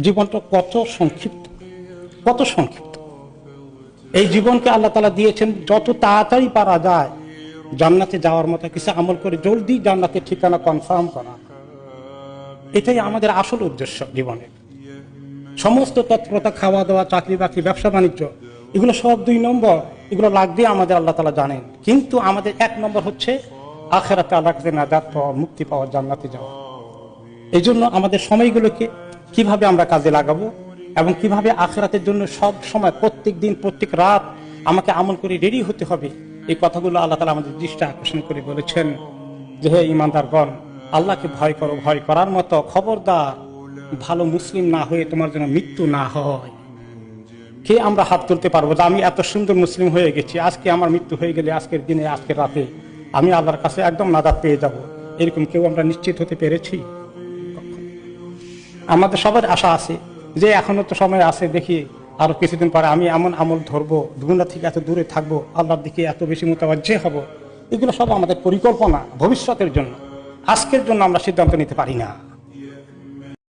জীবনটা কত সংক্ষিপ্ত, কত সংক্ষিপ্ত। এই জীবনকে আল্লাহ তাআলা দিয়েছেন যত তাড়াতাড়ি পারা যায় জান্নাতে যাওয়ার মতো কিছু আমল করে জলদি জান্নাতের ঠিকানা কনফার্ম করা, এটাই আমাদের আসল উদ্দেশ্য জীবনের। সমস্ত তৎপরতা, খাওয়া দাওয়া, চাকরি বাকরি, ব্যবসা বাণিজ্য, এগুলো সব 2 নম্বর, এগুলো লাগবে আমাদের, আল্লাহ তাআলা জানেন। কিন্তু আমাদের 1 নম্বর হচ্ছে আখিরাতে আল্লাহর কাছে নাজাত পাওয়া, মুক্তি পাওয়া, জান্নাতে যাওয়া। এই জন্য আমাদের সময়গুলোকে কিভাবে আমরা কাজে লাগাবো এবং কিভাবে আখিরাতের জন্য সব সময়, প্রত্যেক দিন, প্রত্যেক রাত আমাকে আমল করে রেডি হতে হবে, এই কথাগুলো আল্লাহ তাআলা আমাদের দৃষ্টি আকর্ষণ করে বলেছেন যে হে ঈমানদারগণ, আল্লাহকে ভয় করো, ভয় করার মতো খবরদার ভালো মুসলিম না হয়ে তোমার জন্য মৃত্যু না হয়। কে আমরা হাত তুলতে পারবো যে আমি এত সুন্দর মুসলিম হয়ে গেছি, আজকে আমার মৃত্যু হয়ে গেলে, আজকের দিনে, আজকের রাতে আমি আল্লাহর কাছে একদম নাজাত পেয়ে যাব, এরকম কেউ আমরা নিশ্চিত হতে পেরেছি? আমাদের সবার আশা আছে যে এখনো তো সময় আছে, দেখি আরো কিছুদিন পরে আমি এমন আমল ধরবো, গুনাহ থেকে এত দূরে থাকবো, আল্লাহর দিকে এত বেশি মুতাওয়াজ্জিহ হব। এগুলো সব আমাদের পরিকল্পনা ভবিষ্যতের জন্য। আজকের জন্য আমরা সিদ্ধান্ত নিতে পারি না।